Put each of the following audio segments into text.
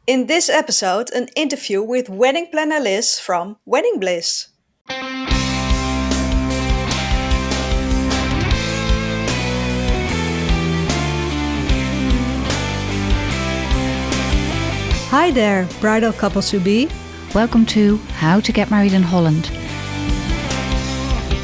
In this episode, an interview with wedding planner Liz from Weddingbliz. Hi there, bridal couples to be. Welcome to How to Get Married in Holland.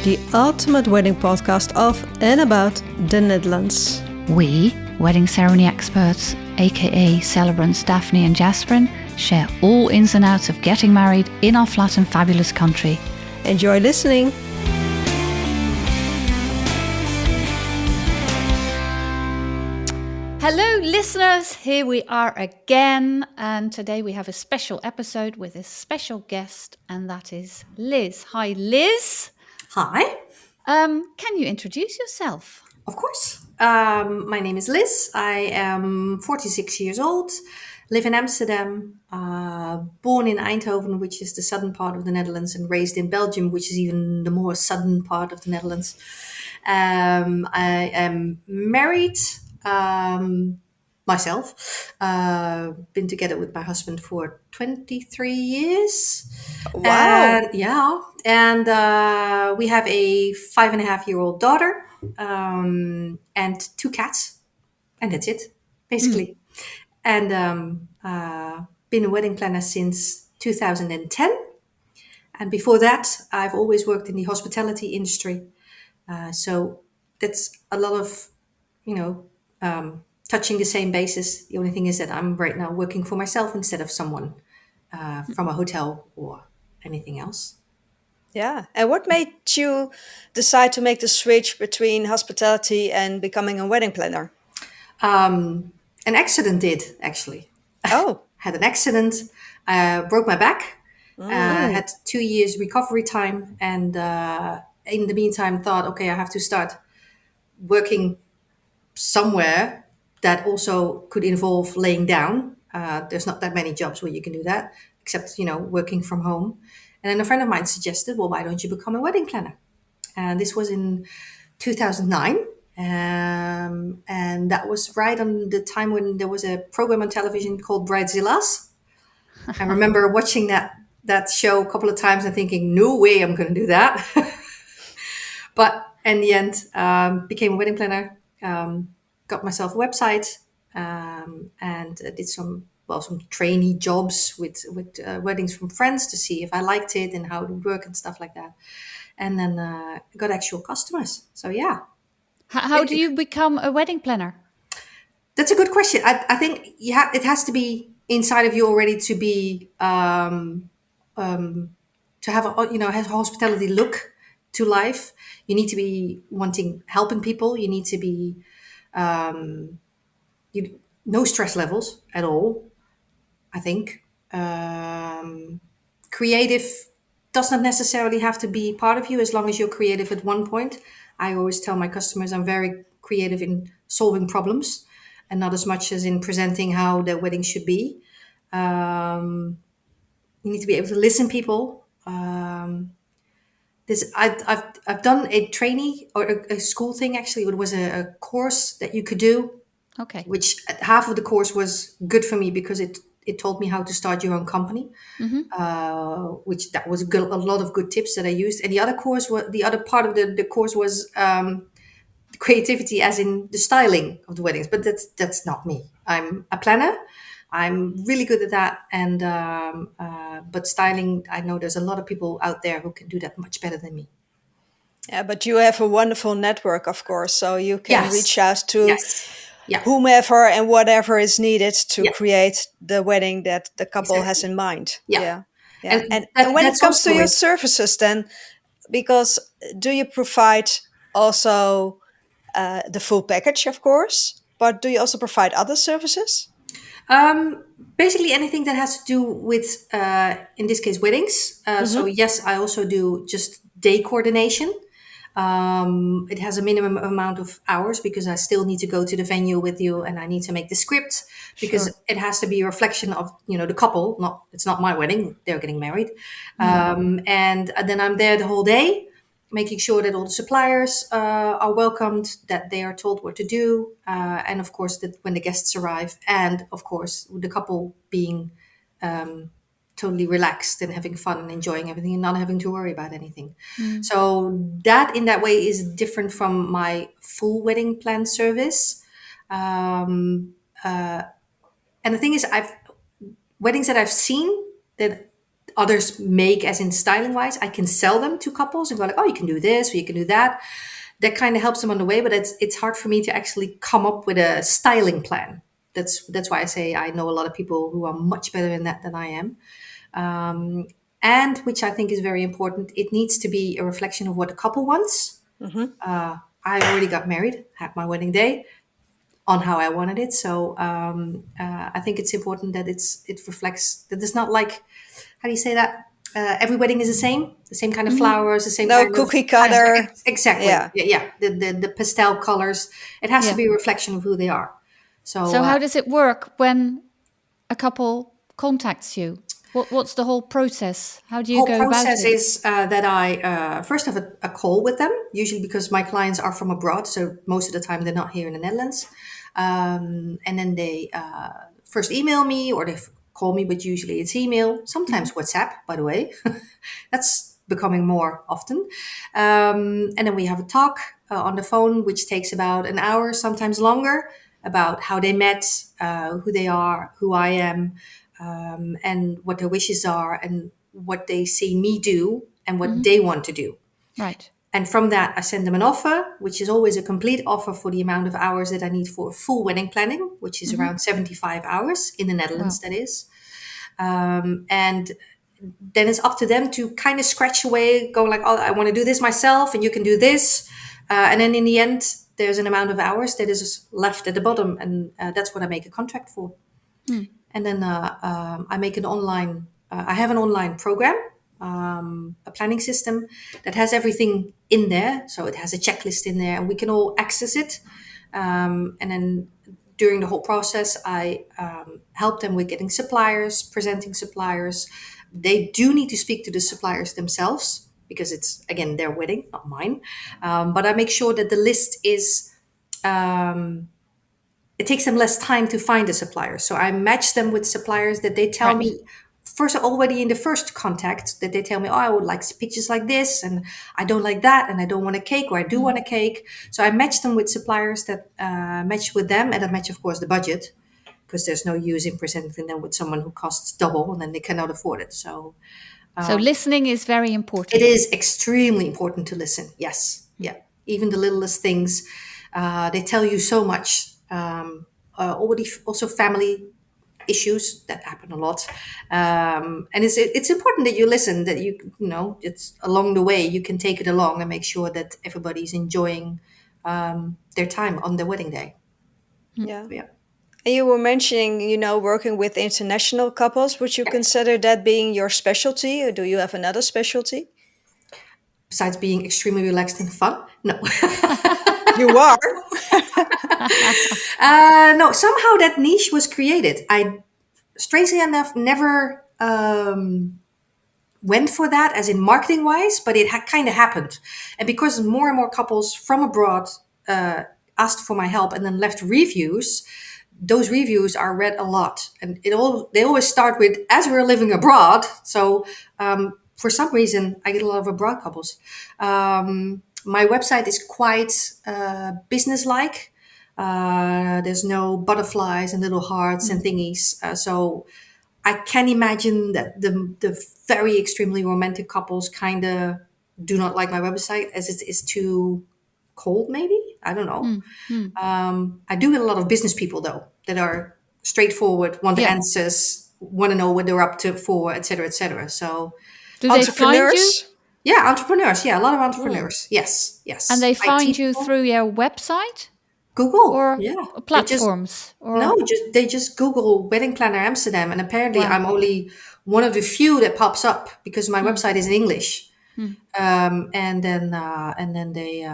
The ultimate wedding podcast of and about the Netherlands. We, wedding ceremony experts, aka celebrants Daphne and Jasperin, share all ins and outs of getting married in our flat and fabulous country. Enjoy listening. Hello listeners, here we are again, and today we have a special episode with a special guest, and that is Liz. Hi Liz. Hi. Can you introduce yourself? Of course. My name is Liz. I am 46 years old, live in Amsterdam, born in Eindhoven, which is the southern part of the Netherlands, and raised in Belgium, which is even the more southern part of the Netherlands. I am married myself. Been together with my husband for 23 years. Wow. And we have a 5.5-year-old daughter and 2 cats, and that's it, basically. And been a wedding planner since 2010. And before that, I've always worked in the hospitality industry. So that's a lot of, touching the same basis. The only thing is that I'm right now working for myself instead of someone from a hotel or anything else. Yeah. And what made you decide to make the switch between hospitality and becoming a wedding planner? An accident did, actually. Oh. Had an accident, broke my back, had 2 years recovery time, and in the meantime thought, okay, I have to start working somewhere that also could involve laying down. There's not that many jobs where you can do that, except, working from home. And then a friend of mine suggested, well, why don't you become a wedding planner? And this was in 2009. And that was right on the time when there was a program on television called Bridezillas. I remember watching that show a couple of times and thinking, no way I'm going to do that. But in the end, became a wedding planner, got myself a website, and did some trainee jobs with weddings from friends to see if I liked it and how it would work and stuff like that. And then got actual customers. So yeah. How do you become a wedding planner? That's a good question. I think it has to be inside of you already to be to have has a hospitality look to life. You need to be wanting helping people. You need to be no stress levels at all. I think creative does not necessarily have to be part of you as long as you're creative at one point. I always tell my customers I'm very creative in solving problems and not as much as in presenting how the wedding should be. You need to be able to listen people. I've done a trainee or a school thing, actually. It was a course that you could do, Okay. which half of the course was good for me because it taught me how to start your own company, which that was a lot of good tips that I used. And the other part of the course was creativity, as in the styling of the weddings. But that's not me. I'm a planner. I'm really good at that. And but styling, I know there's a lot of people out there who can do that much better than me. Yeah, but you have a wonderful network, of course, so you can Yes. reach out to Yes. Yeah. whomever and whatever is needed to Yeah. create the wedding that the couple has Exactly. in mind. Yeah. Yeah. And And when it that's comes to also your it. services, then, because do you provide also the full package, of course, but do you also provide other services? Basically anything that has to do with, in this case, weddings. So yes, I also do just day coordination. It has a minimum amount of hours because I still need to go to the venue with you and I need to make the script because Sure. it has to be a reflection of, the couple. It's not my wedding. They're getting married. And then I'm there the whole day. making sure that all the suppliers are welcomed, that they are told what to do, and of course that when the guests arrive, and of course the couple being totally relaxed and having fun and enjoying everything and not having to worry about anything. So that in that way is different from my full wedding plan service. Um, and the thing is, I've weddings that I've seen that others make, as in styling wise, I can sell them to couples and go like, oh, you can do this or you can do that. That kind of helps them on the way, but it's hard for me to actually come up with a styling plan. That's why I say I know a lot of people who are much better in that than I am. And which I think is very important, it needs to be a reflection of what the couple wants. Hmm. I already got married, had my wedding day on how I wanted it. So I think it's important that it reflects that it's not like, how do you say that? Every wedding is the same kind of flowers, the same No kind of cookie cutter. exactly. Yeah. Yeah. The pastel colors. It has to Yeah. be a reflection of who they are. So So how does it work when a couple contacts you? What's the whole process? How do you whole go about process it? is that I first have a call with them, usually because my clients are from abroad, so most of the time they're not here in the Netherlands. And then they first email me or they call me, but usually it's email, sometimes WhatsApp, by the way. That's becoming more often. And then we have a talk on the phone, which takes about an hour, sometimes longer, about how they met, who they are, who I am, and what their wishes are, and what they see me do, and what they want to do. Right. And from that, I send them an offer, which is always a complete offer for the amount of hours that I need for full wedding planning, which is around 75 hours in the Netherlands, Wow. that is. And then it's up to them to kind of scratch away, go like, oh, I want to do this myself, and you can do this. And then in the end, there's an amount of hours that is left at the bottom, and that's what I make a contract for. And then I make an online, I have an online program, a planning system that has everything in there. So it has a checklist in there and we can all access it. And then during the whole process, I help them with getting suppliers, presenting suppliers. They do need to speak to the suppliers themselves because it's, again, their wedding, not mine. But I make sure that the list is it takes them less time to find a supplier. So I match them with suppliers that they tell Right. me first, already in the first contact, that they tell me, oh, I would like pictures like this, and I don't like that, and I don't want a cake, or I do want a cake. So I match them with suppliers that match with them, and that match, of course, the budget, because there's no use in presenting them with someone who costs double and then they cannot afford it. So So listening is very it important. is extremely important to listen. Yes. Yeah. Even the littlest things, they tell you so much. Already also family issues that happen a lot. And it's important that you listen, that you know, it's along the way, you can take it along and make sure that everybody's enjoying their time on their wedding day. Yeah. Yeah. And you were mentioning, working with international couples. Would you consider that being your specialty, or do you have another specialty? Besides being extremely relaxed and fun? No. You are. No, somehow that niche was created. I, strangely enough, never went for that, as in marketing wise, but it kind of happened. And because more and more couples from abroad asked for my help and then left reviews, those reviews are read a lot. And they always start with, as we're living abroad. So for some reason, I get a lot of abroad couples. My website is quite business-like. There's no butterflies and little hearts and thingies. So I can imagine that the very extremely romantic couples kind of do not like my website, as it is too cold, maybe. I don't know. I do get a lot of business people, though, that are straightforward, want Yeah. answers, want to know what they're up to for, etc., etc. So, Do they find you? Entrepreneurs? yeah, entrepreneurs. Yeah, a lot of entrepreneurs. Yes, yes. And they find IT you people. through your website Google. or Yeah, platforms? no, Or they just Google wedding planner Amsterdam, and apparently Wow. I'm only one of the few that pops up because my website is in English. And then they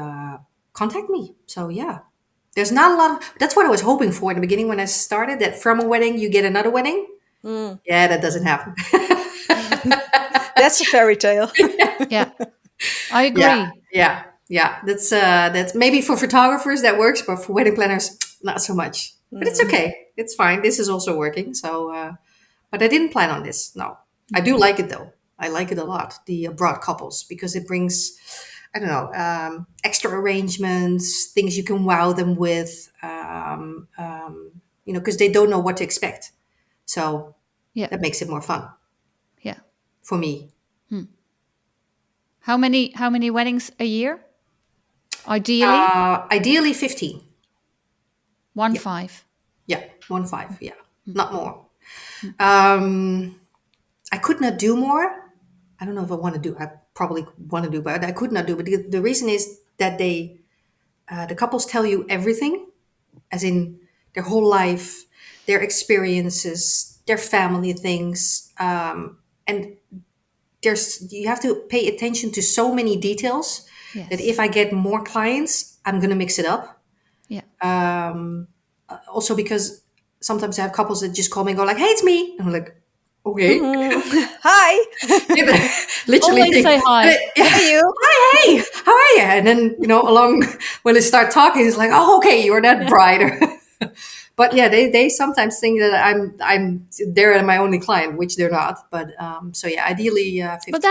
contact me. So yeah, there's not a lot of. That's what I was hoping for in the beginning when I started. That from a wedding you get another wedding. Yeah, that doesn't happen. That's a fairy tale. yeah, I agree. Yeah. Yeah, yeah. That's maybe for photographers that works, but for wedding planners, not so much. But it's Mm. okay. It's fine. This is also working. So, but I didn't plan on this. No, I do like it though. I like it a lot. The broad couples because it brings, I don't know, extra arrangements, things you can wow them with. Because they don't know what to expect. So Yeah. that makes it more fun Yeah. for me. How many weddings a year? Ideally, Ideally, 15. one Yeah, five. yeah, 1.5. Yeah, not more. Um, I could not do more. I don't know if I want to do. I probably want to do, but I could not do. But the reason is that the couples tell you everything, as in their whole life, their experiences, their family things, and you have to pay attention to so many details that if Yes. I get more clients, I'm gonna mix it up. Yeah. Also because sometimes I have couples that just call me and go like, "Hey, it's me," and I'm like, "Okay." Hi. Yeah, but literally Always think, say hi. yeah, Hey, you. hi, hey, how are you? And then along when they start talking, it's like, oh, okay, you're that Yeah. bride. But yeah, they sometimes think that I'm they're my only client, which they're not. But so yeah, ideally But 15.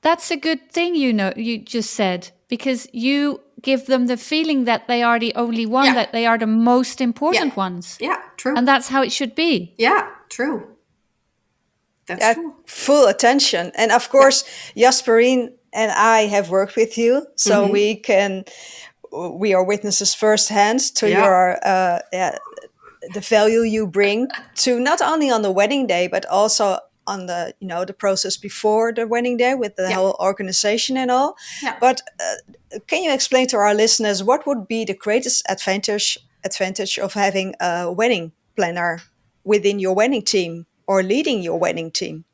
that's a good thing, you just said, because you give them the feeling that they are the only one, Yeah, that they are the most yeah, important ones. yeah, And true. that's how it should be. Yeah, true. That's Yeah, true. full attention. And of Yeah. course, Jasperine and I have worked with you, so Mm-hmm. we are witnesses firsthand to Yeah. your the value you bring to not only on the wedding day but also on the process before the wedding day with the Yeah. whole organization and all. Yeah. But can you explain to our listeners what would be the greatest advantage of having a wedding planner within your wedding team or leading your wedding team?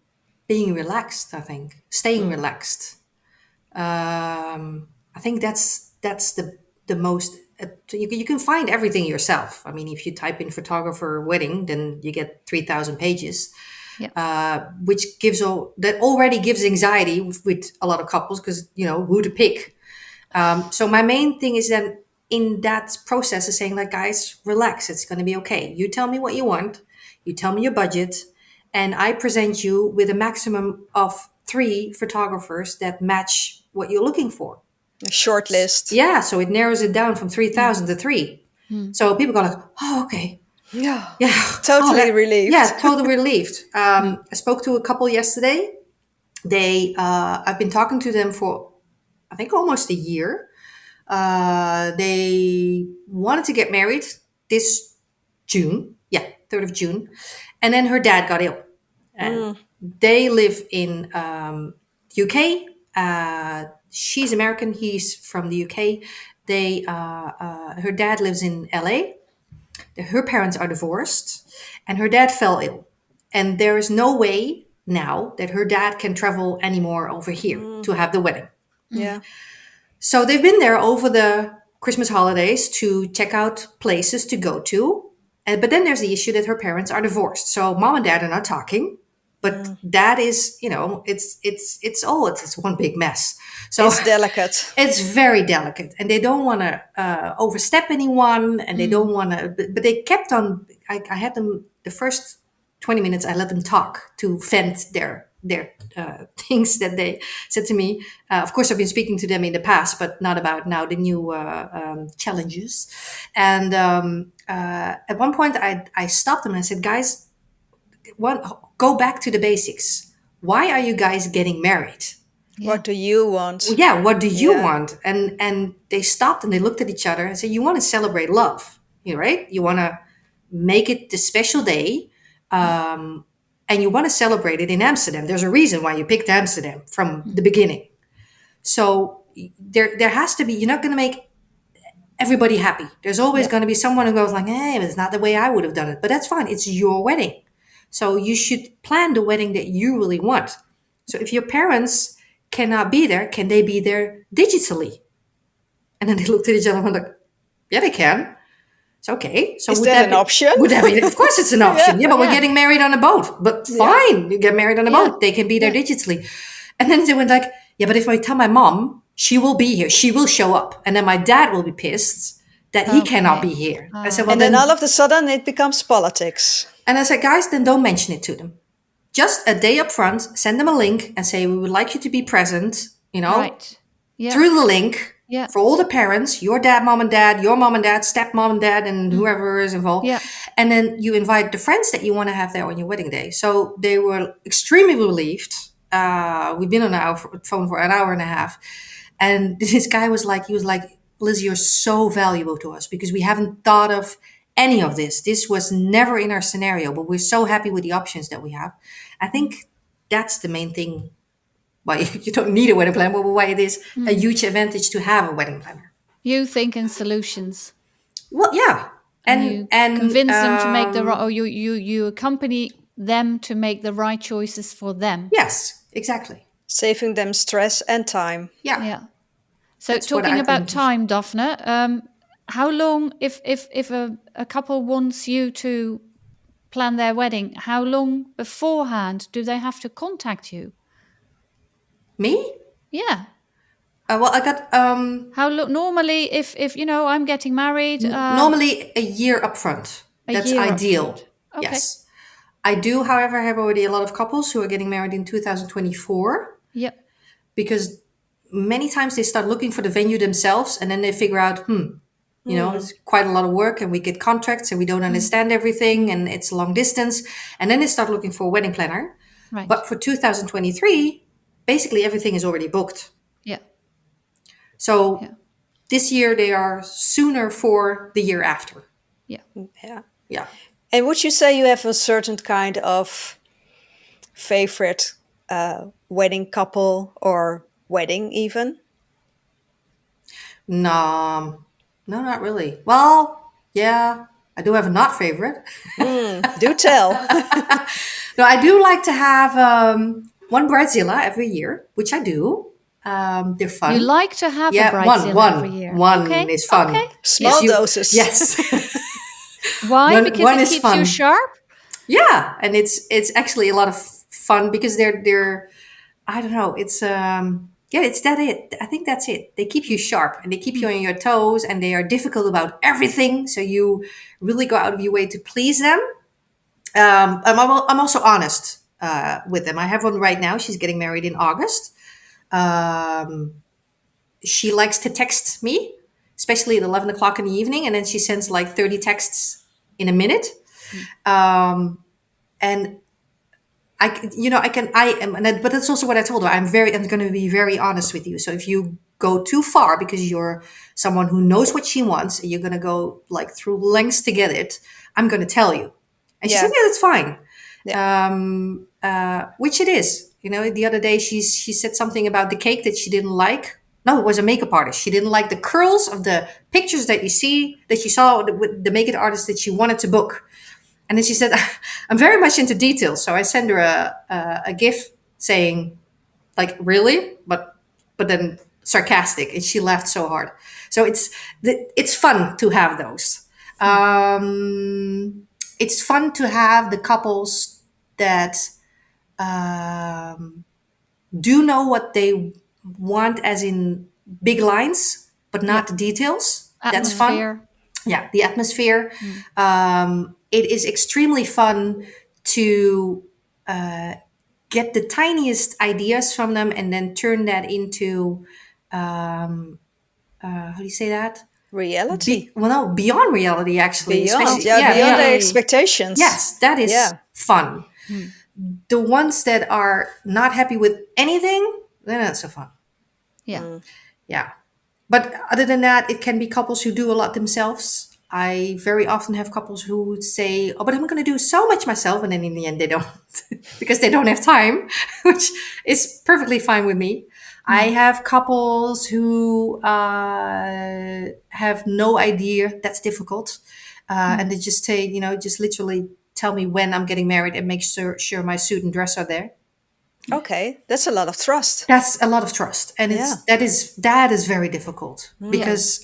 Being relaxed, I think. Staying Mm. relaxed. I think that's the most. You can find everything yourself. I mean, if you type in photographer wedding, then you get 3,000 pages, Yeah. which that already gives anxiety with a lot of couples because who to pick. So my main thing is that in that process is saying like, guys, relax. It's going to be okay. You tell me what you want. You tell me your budget, and I present you with a maximum of 3 photographers that match what you're looking for. A short list. Yeah, so it narrows it down from Mm. 3,000 to three. So people go like, oh, okay, Yeah, yeah, oh, totally relieved. yeah, totally relieved. I spoke to a couple yesterday. I've been talking to them for I think almost a year. They wanted to get married this June. Yeah, 3rd of June. And then her dad got ill. And Mm. they live in UK. She's American. He's from the UK. Her dad lives in LA. Her parents are divorced. And her dad fell ill. And there is no way now that her dad can travel anymore over here Mm. to have the wedding. Yeah. So they've been there over the Christmas holidays to check out places to go to. But then there's the issue that her parents are divorced. So mom and dad are not talking. But Mm. dad is, it's one big mess. So It's delicate. it's very delicate, and they don't want to overstep anyone, and they don't want to. But they kept on. I had them the first 20 minutes. I let them talk to vent their things that they said to me. Of course, I've been speaking to them in the past, but not about now the new challenges. And at one point, I stopped them and I said, "Guys, go back to the basics. Why are you guys getting married?" Yeah. What do you want? Well, yeah, what do you Yeah. want? And they stopped and they looked at each other and said, you want to celebrate love, right? You want to make it the special day, and you want to celebrate it in Amsterdam. There's a reason why you picked Amsterdam from the beginning. So there has to be. You're not going to make everybody happy. There's always Yeah. going to be someone who goes like, hey, it's not the way I would have done it, but that's fine. It's your wedding, so you should plan the wedding that you really want. So if your parents cannot be there, can they be there digitally? And then they looked at each other and went like, yeah, they can. It's okay. So Is that an option? would that be, of course it's an option. Yeah, but we're Yeah. getting married on a boat. But Yeah. fine, you get married on a Yeah. boat. They can be there Yeah. digitally. And then they went like, yeah, but if I tell my mom, She will be here. She will show up. And then my dad will be pissed that he cannot be Okay. here. I said, well, And then all then, of a sudden it becomes politics. and I said, guys, then don't mention it to them. Just a day up front, send them a link and say, we would like you to be present, Right. Yeah. through the link Yeah. for all the parents, your dad, mom and dad, your mom and dad, stepmom and dad, and whoever is involved. Yeah. And then you invite the friends that you want to have there on your wedding day. So they were extremely relieved. We've been on our phone for an hour and a half. And this guy was like, Liz, you're so valuable to us because we haven't thought of any of this. This was never in our scenario, but we're so happy with the options that we have. I think that's the main thing why you don't need a wedding planner, but why it is a huge advantage to have a wedding planner. You think in solutions. Well, yeah. You convince them to make the right, or you accompany them to make the right choices for them. Yes, exactly. Saving them stress and time. Yeah. Yeah. So That's what talking I about think is- time, Daphne, how long, if a couple wants you to plan their wedding, how long beforehand do they have to contact you? Me? Yeah. Well, I got How normally, if I'm getting married, normally a year up front. That's year up ideal. front. Okay. Yes. I do, however, have already a lot of couples who are getting married in 2024 Yeah. because many times they start looking for the venue themselves and then they figure out, it's quite a lot of work and we get contracts and we don't understand everything and it's long distance. And then they start looking for a wedding planner. Right. But for 2023, basically everything is already booked. Yeah. So Yeah. this year they are sooner for the year after. Yeah. Yeah. Yeah. And would you say you have a certain kind of favorite wedding couple or wedding even? No, not really. Well, yeah, I do have a not favorite. Do tell. No, I do like to have one bridezilla every year, which I do. They're fun. You like to have a yeah, bridezilla every year. one Okay. is fun. Okay. Small You- doses. Yes. Why? One- Because one it is keeps fun. you sharp. Yeah, and it's actually a lot of fun because they're I don't know, it's it's that it. I think that's it. They keep you sharp and they keep you on your toes and they are difficult about everything, so you really go out of your way to please them. I'm also honest with them. I have one right now. She's getting married in August. She likes to text me, especially at 11 o'clock in the evening, and then she sends like 30 texts in a minute. And but that's also what I told her. I'm going to be very honest with you. So if you go too far because you're someone who knows what she wants and you're going to go like through lengths to get it, I'm going to tell you. And she Yeah. said, yeah, that's fine. Yeah. Which it is. The other day she said something about the cake that she didn't like. No, it was a makeup artist. She didn't like the curls of the pictures that you saw with the makeup artist that she wanted to book. And then she said, I'm very much into details. So I send her a GIF saying, like, really? But then sarcastic. And she laughed so hard. So it's fun to have those. It's fun to have the couples that do know what they want, as in big lines, but not the details. That's fun. Atmosphere. Yeah, the atmosphere. It is extremely fun to get the tiniest ideas from them and then turn that into how do you say that? Reality. Beyond reality, actually. Beyond, Especially- beyond their yeah. expectations. Yes, that is Yeah. fun. The ones that are not happy with anything, they're not so fun. Yeah. Yeah. But other than that, it can be couples who do a lot themselves. I very often have couples who would say, oh, but I'm going to do so much myself. And then in the end, they don't because they don't have time, which is perfectly fine with me. I have couples who have no idea. That's difficult. And they just say, just literally tell me when I'm getting married and make sure my suit and dress are there. Okay, that's a lot of trust. That's a lot of trust, and Yeah. that is very difficult because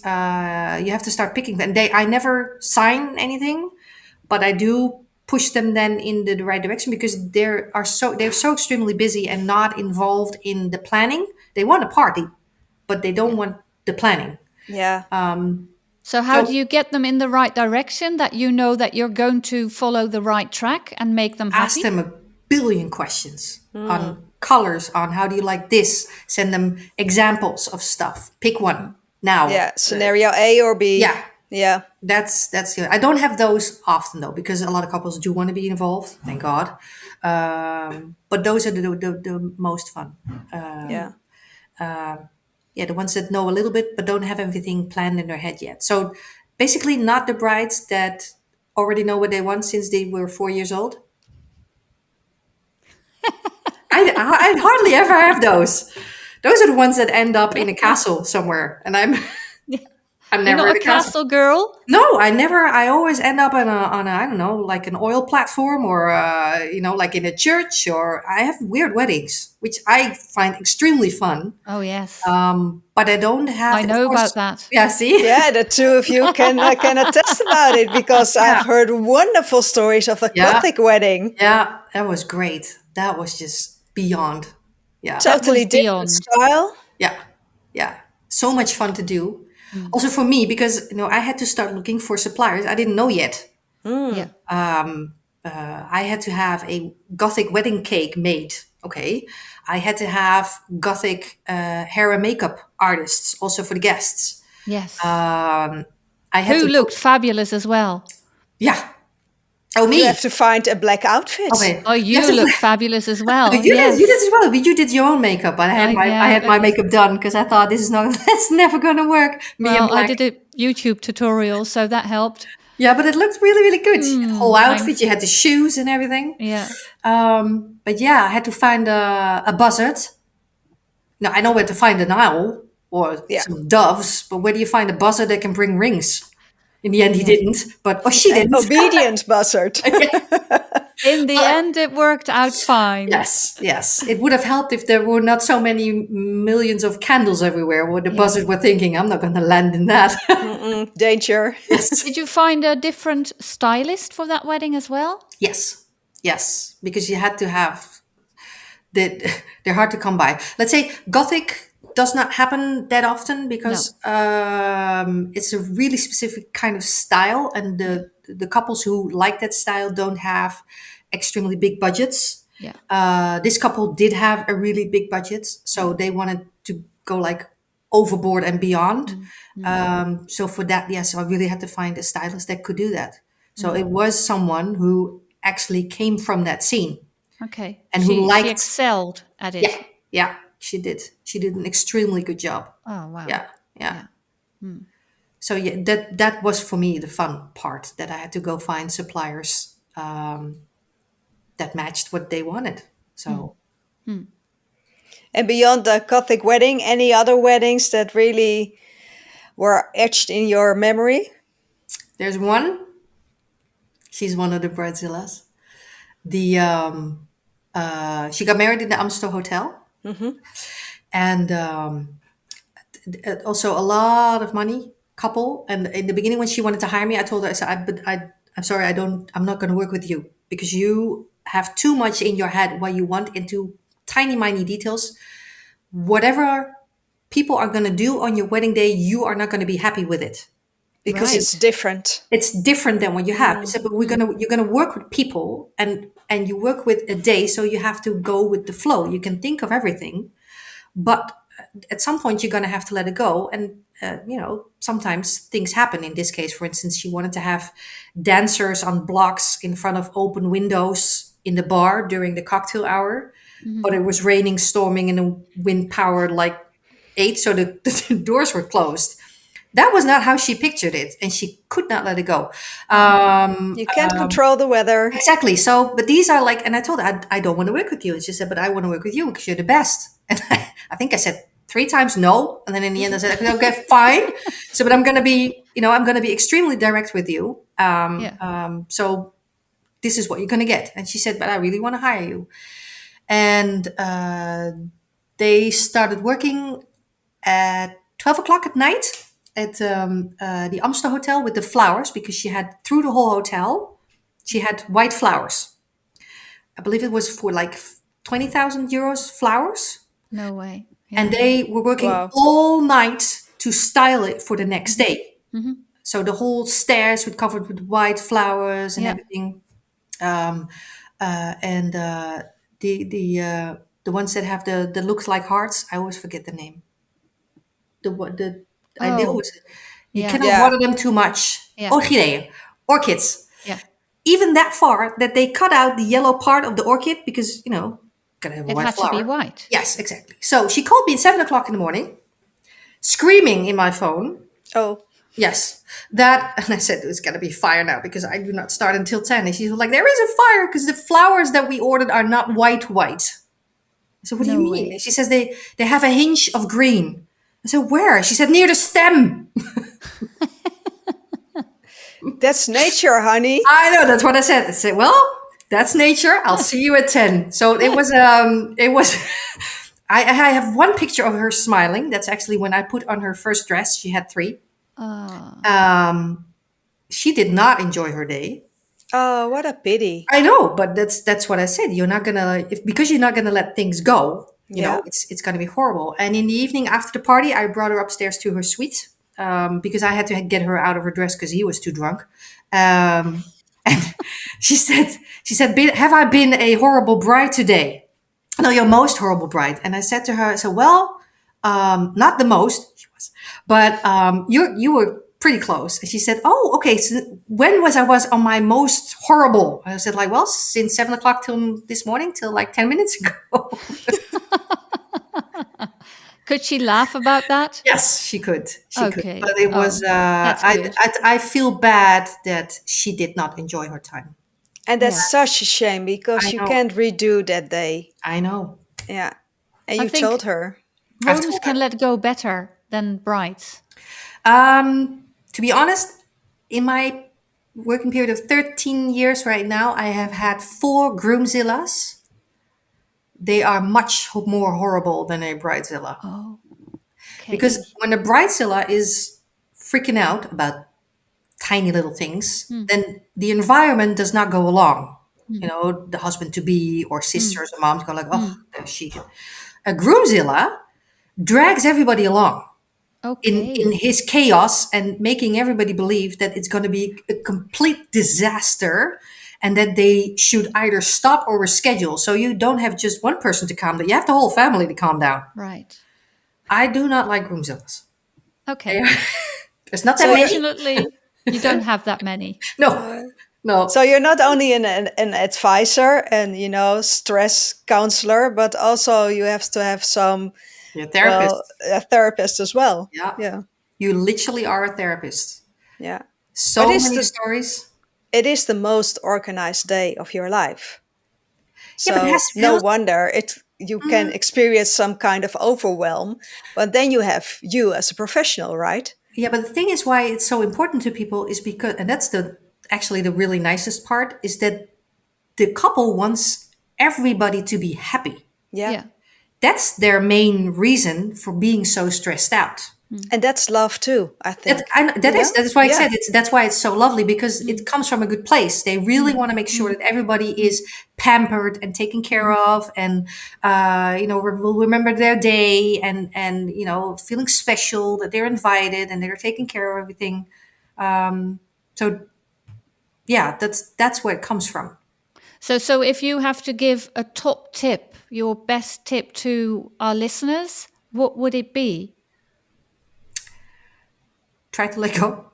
you have to start picking them. I never sign anything, but I do push them then in the right direction because they're so extremely busy and not involved in the planning. They want a party, but they don't want the planning. Yeah. So how do So you get them in the right direction that you know that you're going to follow the right track and make them ask happy? them a billion questions on colors, on how do you like this? Send them examples of stuff. Pick one now. Yeah. Scenario A or B. Yeah, Yeah. that's the. I don't have those often though, because a lot of couples do want to be involved. Thank God. But those are the most fun. Yeah. Yeah, the ones that know a little bit but don't have everything planned in their head yet. So basically, not the brides that already know what they want since they were 4 years old. I hardly ever have those. Those are the ones that end up in a castle somewhere, and I'm You're never not in a a castle. castle girl? No, I never. I always end up on a I don't know, like an oil platform, or like in a church. Or I have weird weddings, which I find extremely fun. Oh, yes. But I don't have, I of know course. about that. Yeah, see. Yeah, the two of you can attest about it because Yeah. I've heard wonderful stories of a Yeah. Gothic wedding. Yeah, that was great. That was just beyond. Yeah. That Totally was different beyond. style. Yeah. Yeah. So much fun to do. Mm. Also for me, because I had to start looking for suppliers. I didn't know yet. Yeah. I had to have a Gothic wedding cake made. Okay. I had to have Gothic hair and makeup artists also for the guests. Yes. I had Who to looked fabulous as well. Yeah. Oh, You me. have to find a black outfit. Okay. Oh, You have you to- look fabulous as well. You Yes. did as well, but you did your own makeup. I had I had my makeup done because I thought this is not that's never gonna work. Me in Well, I black. did a YouTube tutorial, so that helped. Yeah, but it looked really, really good. Whole outfit, thanks. you had the shoes and everything. Yeah. But yeah, I had to find a buzzard. Now I know where to find an owl or Yeah. some doves, but where do you find a buzzard that can bring rings? In the end, he Yeah. didn't, but she An didn't. obedient buzzard. In the end, it worked out fine. Yes. It would have helped if there were not so many millions of candles everywhere. Where the buzzard were thinking, I'm not going to land in that. Danger. Yes. Did you find a different stylist for that wedding as well? Yes, because you had to have they're hard to come by. Let's say Gothic does not happen that often because it's a really specific kind of style, and the couples who like that style don't have extremely big budgets. Yeah. This couple did have a really big budget, so they wanted to go like overboard and beyond. So for that, yes, I really had to find a stylist that could do that. So it was someone who actually came from that scene Okay. and she, who she liked. excelled at it. Yeah, she did. She did an extremely good job. Oh, wow. Yeah. So yeah, that was for me the fun part, that I had to go find suppliers that matched what they wanted. So And beyond the Gothic wedding, any other weddings that really were etched in your memory? there's one. She's one of the bridezillas. She got married in the Amstel Hotel, and also a lot of money couple. And in the beginning, when she wanted to hire me, I told her, I said, I'm sorry, I'm not going to work with you because you have too much in your head what you want into tiny details. Whatever people are going to do on your wedding day, you are not going to be happy with it. Because Right. it's different. It's different than what you have. So, but you're gonna work with people, and you work with a day, so you have to go with the flow. You can think of everything, but at some point you're gonna have to let it go. And sometimes things happen. In this case, for instance, she wanted to have dancers on blocks in front of open windows in the bar during the cocktail hour, but it was raining, storming, and the wind powered like 8, so the doors were closed. That was not how she pictured it, and she could not let it go. You can't control the weather. Exactly. So, but these are like, and I told her, I don't want to work with you. And she said, but I want to work with you because you're the best. And I think I said 3 times no. And then in the end, I said, okay, fine. So, but I'm going to be extremely direct with you. So this is what you're going to get. And she said, but I really want to hire you. And they started working at 12 o'clock at night at the Amstel Hotel with the flowers, because she had, through the whole hotel, she had white flowers. I believe it was for like 20,000 euros flowers. No way. and Yeah. they were working Wow. all night to style it for the next Mm-hmm. day. Mm-hmm. So the whole stairs were covered with white flowers and Yeah. everything. Um, and the ones that have the looks like hearts, I always forget the name. The I they Oh, always you yeah. cannot Yeah. water them too much. Yeah. Orchideeën, orchids. Yeah. Even that far that they cut out the yellow part of the orchid because gotta have a It white had to be flower. white. Yes, exactly. So she called me at 7 o'clock in the morning, screaming in my phone. Oh, Yes, that, and I said it's gonna be fire now because I do not start until 10. And she's like, there is a fire because the flowers that we ordered are not white white. I said, what do you No mean? way. And she says they have a hinge of green. I said, where? She said, near the stem. that's nature, honey. I know, that's what I said. I said, well, that's nature. I'll see you at 10. So it was I have one picture of her smiling. That's actually when I put on her first dress. She had three. Ah. Um, she did not enjoy her day. Oh, what a pity. I know, but that's what I said. You're not gonna if because you're not gonna let things go. Yeah. It's gonna be horrible. And in the evening after the party, I brought her upstairs to her suite because I had to get her out of her dress because he was too drunk. And she said, "Have I been a horrible bride today?" No, your most horrible bride. And I said to her, I said, well, not the most, she was, but you were pretty close. And she said, oh, okay. So when I was on my most horrible? I said, like, well, since 7 o'clock till this morning, till like 10 minutes ago. Could she laugh about that? Yes, she could. She could. Okay. But it was, Oh, that's I, good. I feel bad that she did not enjoy her time. And that's Yeah. such a shame because I you know. can't redo that day. I know. Yeah. And I you told think her. I've grooms told her. can let go better than brides. To be honest, in my working period of 13 years right now, I have had 4 groomzillas. They are much more horrible than a bridezilla. Oh, Because okay. when a bridezilla is freaking out about tiny little things, Mm, then the environment does not go along. mm, The husband to be or mm, sisters or moms go like, oh, mm. there she. A groomzilla drags everybody along in Okay. his chaos and making everybody believe that it's going to be a complete disaster and that they should either stop or reschedule. So you don't have just one person to calm down. You have the whole family to calm down. Right. I do not like groomzillas. Okay. There's not that So you're many. Fortunately, you don't have that many. No, no. so you're not only an advisor and stress counselor, but also you have to have some, You're a well, therapist. a therapist as well. Yeah. Yeah. You literally are a therapist. Yeah. But So many stories. it is the most organized day of your life. Yeah, but it has So to no feel. wonder you can experience some kind of overwhelm, but then you have you as a professional, right? Yeah, but the thing is why it's so important to people is because, and that's actually the really nicest part, is that the couple wants everybody to be happy. Yeah. Yeah. That's their main reason for being so stressed out. And that's love too, I That think. I, that is that's why I Yeah. said that's why it's so lovely because Mm, it comes from a good place. They really mm, want to make sure mm, that everybody mm, is pampered and taken care mm. of, and will remember their day and feeling special that they're invited and they're taking care of everything. So yeah, that's where it comes from. So if you have to give a top tip, your best tip to our listeners, what would it be? Try to let go.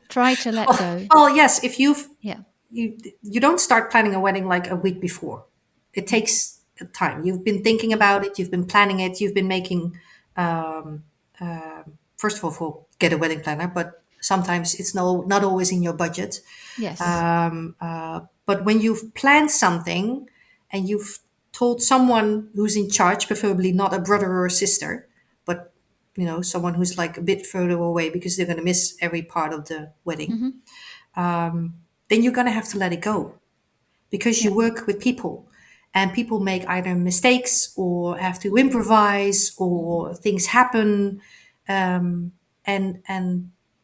Try to let Oh, go. well, yes. If Yeah. you don't start planning a wedding like a week before. It Mm, takes time. You've been thinking about it. You've been planning it. You've been making. First of all, get a wedding planner, but sometimes it's not always in your budget. yes. But when you've planned something and you've told someone who's in charge, preferably not a brother or a sister, but someone who's like a bit further away because they're going to miss every part of the wedding, Hmm. then you're going to have to let it go because you Yeah. work with people and people make either mistakes or have to improvise or things happen. And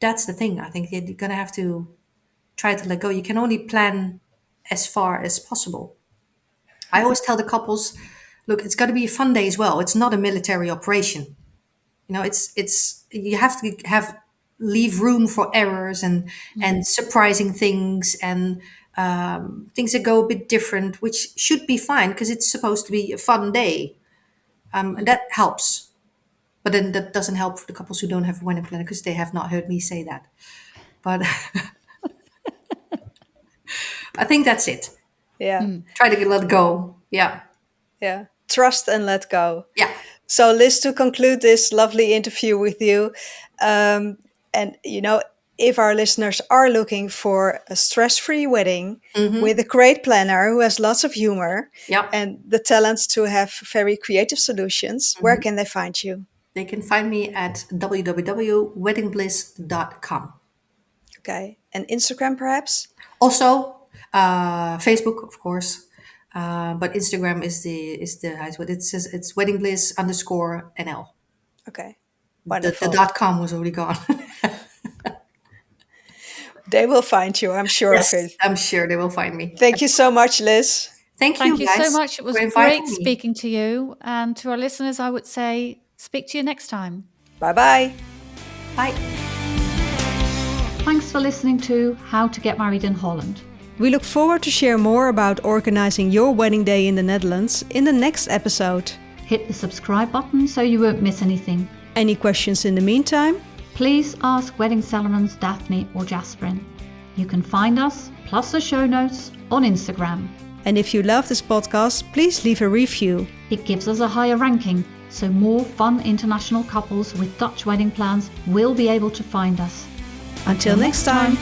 that's the thing. I think that you're going to have to try to let go. You can only plan as far as possible. I always tell the couples, look, it's got to be a fun day as well. It's not a military operation. It's you have to leave room for errors and surprising things and things that go a bit different, which should be fine because it's supposed to be a fun day. And that helps. But then that doesn't help for the couples who don't have a wedding planner because they have not heard me say that. But I think that's it. Yeah. Try to let go. Yeah. Yeah. Trust and let go. Yeah. So, Liz, to conclude this lovely interview with you, and if our listeners are looking for a stress-free wedding with a great planner who has lots of humor Yeah. and the talents to have very creative solutions, where can they find you? They can find me at www.weddingbliz.com. Okay. And Instagram, perhaps? Also, Facebook, of course. But Instagram is the highest. What it says, it's weddingbliz_NL. Okay. The Wonderful. .com was already gone. They will find you, I'm sure Yes, of it. I'm sure they will find me. Thank you so much, Liz. Thank Thank you guys so much. It was for inviting great me. speaking to you. And to our listeners, I would say, speak to you next time. Bye-bye. Bye. Thanks for listening to How to Get Married in Holland. We look forward to share more about organizing your wedding day in the Netherlands in the next episode. Hit the subscribe button so you won't miss anything. Any questions in the meantime? Please ask wedding celebrants Daphne or Jasperin. You can find us, plus the show notes, on Instagram. And if you love this podcast, please leave a review. It gives us a higher ranking, so more fun international couples with Dutch wedding plans will be able to find us. Until next time.